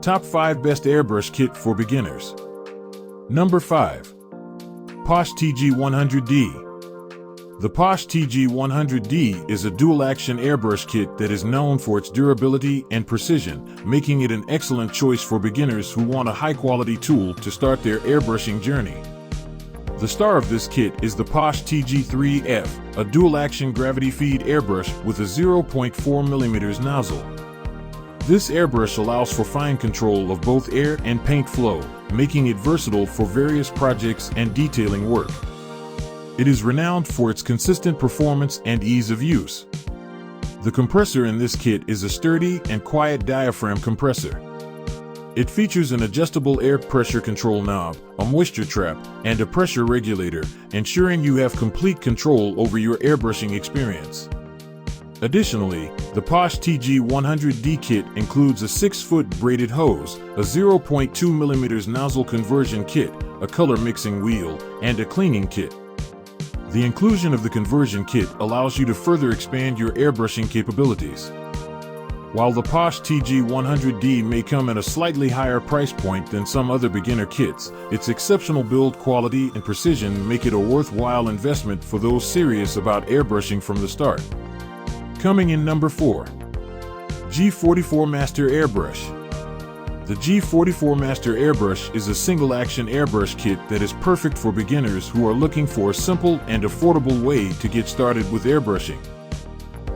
Top 5 Best Airbrush Kit for Beginners. Number 5. Posh TG100D. The Posh TG100D is a dual-action airbrush kit that is known for its durability and precision, making it an excellent choice for beginners who want a high-quality tool to start their airbrushing journey. The star of this kit is the Posh TG3F, a dual-action gravity-feed airbrush with a 0.4mm nozzle. This airbrush allows for fine control of both air and paint flow, making it versatile for various projects and detailing work. It is renowned for its consistent performance and ease of use. The compressor in this kit is a sturdy and quiet diaphragm compressor. It features an adjustable air pressure control knob, a moisture trap, and a pressure regulator, ensuring you have complete control over your airbrushing experience. Additionally, the Posh TG100D kit includes a 6-foot braided hose, a 0.2mm nozzle conversion kit, a color mixing wheel, and a cleaning kit. The inclusion of the conversion kit allows you to further expand your airbrushing capabilities. While the Posh TG100D may come at a slightly higher price point than some other beginner kits, its exceptional build quality and precision make it a worthwhile investment for those serious about airbrushing from the start. Coming in number 4. G44 Master Airbrush. The G44 Master Airbrush is a single-action airbrush kit that is perfect for beginners who are looking for a simple and affordable way to get started with airbrushing.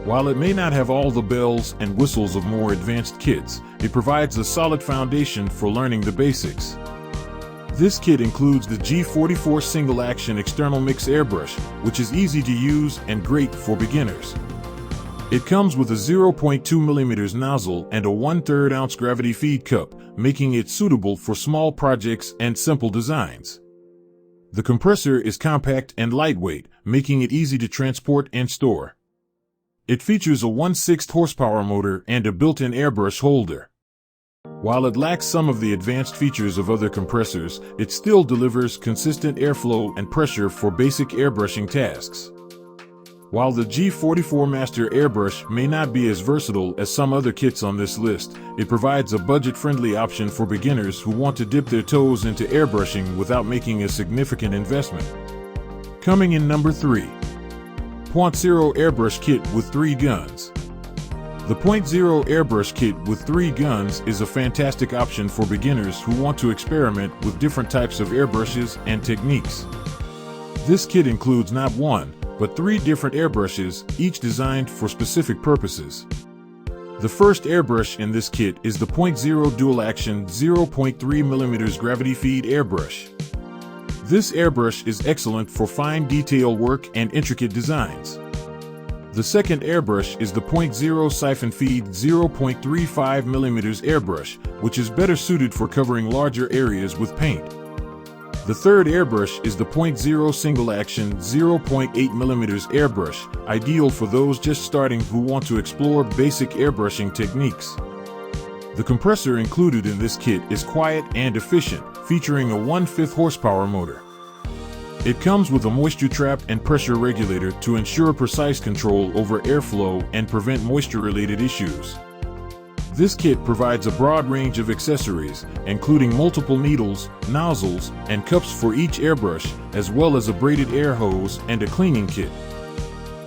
While it may not have all the bells and whistles of more advanced kits, it provides a solid foundation for learning the basics. This kit includes the G44 single-action external mix airbrush, which is easy to use and great for beginners. It comes with a 0.2mm nozzle and a 1/3 ounce gravity feed cup, making it suitable for small projects and simple designs. The compressor is compact and lightweight, making it easy to transport and store. It features a 1/6 horsepower motor and a built-in airbrush holder. While it lacks some of the advanced features of other compressors, it still delivers consistent airflow and pressure for basic airbrushing tasks. While the G44 Master Airbrush may not be as versatile as some other kits on this list, it provides a budget-friendly option for beginners who want to dip their toes into airbrushing without making a significant investment. Coming in number 3. POINTZERO Airbrush Kit with 3 Guns. The POINTZERO Airbrush Kit with 3 guns is a fantastic option for beginners who want to experiment with different types of airbrushes and techniques. This kit includes not 1, but 3 different airbrushes, each designed for specific purposes. The first airbrush in this kit is the POINTZERO Dual Action 0.3mm Gravity Feed Airbrush. This airbrush is excellent for fine detail work and intricate designs. The second airbrush is the POINTZERO Siphon Feed 0.35mm airbrush, which is better suited for covering larger areas with paint. The third airbrush is the POINTZERO Single Action 0.8mm airbrush, ideal for those just starting who want to explore basic airbrushing techniques. The compressor included in this kit is quiet and efficient, featuring a 1/5 horsepower motor. It comes with a moisture trap and pressure regulator to ensure precise control over airflow and prevent moisture-related issues. This kit provides a broad range of accessories, including multiple needles, nozzles, and cups for each airbrush, as well as a braided air hose and a cleaning kit.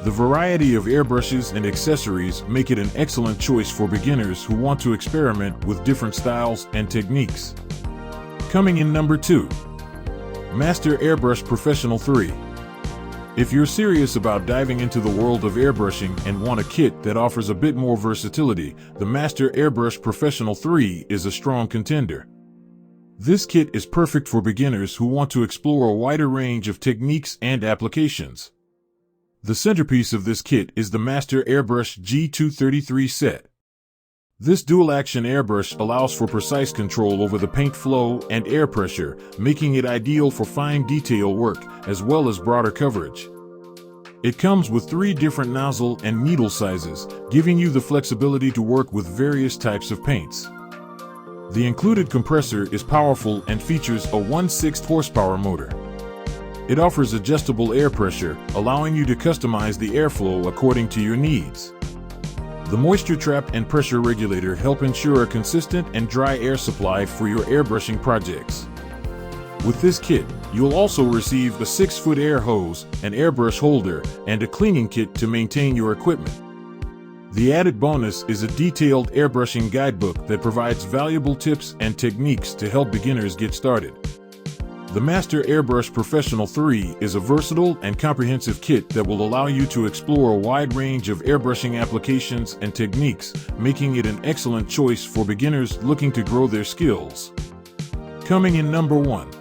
The variety of airbrushes and accessories make it an excellent choice for beginners who want to experiment with different styles and techniques. Coming in number 2. Master Airbrush Professional 3. If you're serious about diving into the world of airbrushing and want a kit that offers a bit more versatility, the Master Airbrush Professional 3 is a strong contender. This kit is perfect for beginners who want to explore a wider range of techniques and applications. The centerpiece of this kit is the Master Airbrush G233 set. This dual-action airbrush allows for precise control over the paint flow and air pressure, making it ideal for fine detail work, as well as broader coverage. It comes with 3 different nozzle and needle sizes, giving you the flexibility to work with various types of paints. The included compressor is powerful and features a 1/6 horsepower motor. It offers adjustable air pressure, allowing you to customize the airflow according to your needs. The moisture trap and pressure regulator help ensure a consistent and dry air supply for your airbrushing projects. With this kit, you'll also receive a 6-foot air hose, an airbrush holder, and a cleaning kit to maintain your equipment. The added bonus is a detailed airbrushing guidebook that provides valuable tips and techniques to help beginners get started. The Master Airbrush Professional 3 is a versatile and comprehensive kit that will allow you to explore a wide range of airbrushing applications and techniques, making it an excellent choice for beginners looking to grow their skills. Coming in number 1.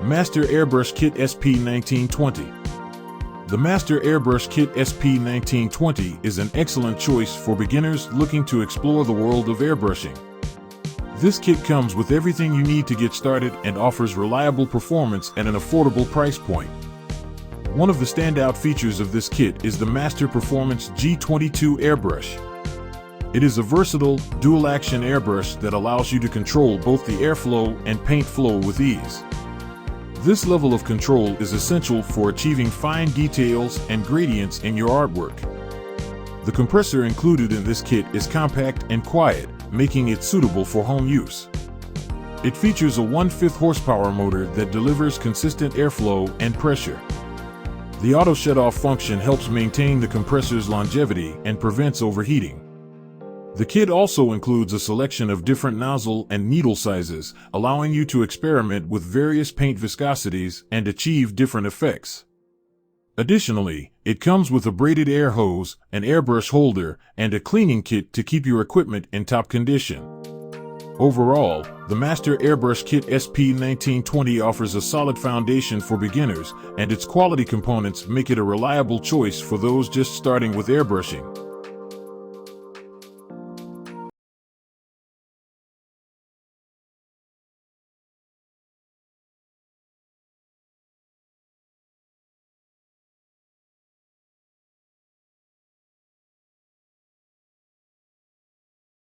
Master Airbrush Kit SP1920. The Master Airbrush Kit SP1920 is an excellent choice for beginners looking to explore the world of airbrushing. This kit comes with everything you need to get started and offers reliable performance at an affordable price point. One of the standout features of this kit is the Master Performance G42 Airbrush. It is a versatile, dual-action airbrush that allows you to control both the airflow and paint flow with ease. This level of control is essential for achieving fine details and gradients in your artwork. The compressor included in this kit is compact and quiet, making it suitable for home use. It features a 1/5 horsepower motor that delivers consistent airflow and pressure. The auto shut-off function helps maintain the compressor's longevity and prevents overheating. The kit also includes a selection of different nozzle and needle sizes, allowing you to experiment with various paint viscosities and achieve different effects. Additionally, it comes with a braided air hose, an airbrush holder, and a cleaning kit to keep your equipment in top condition. Overall, the Master Airbrush Kit SP1920 offers a solid foundation for beginners, and its quality components make it a reliable choice for those just starting with airbrushing.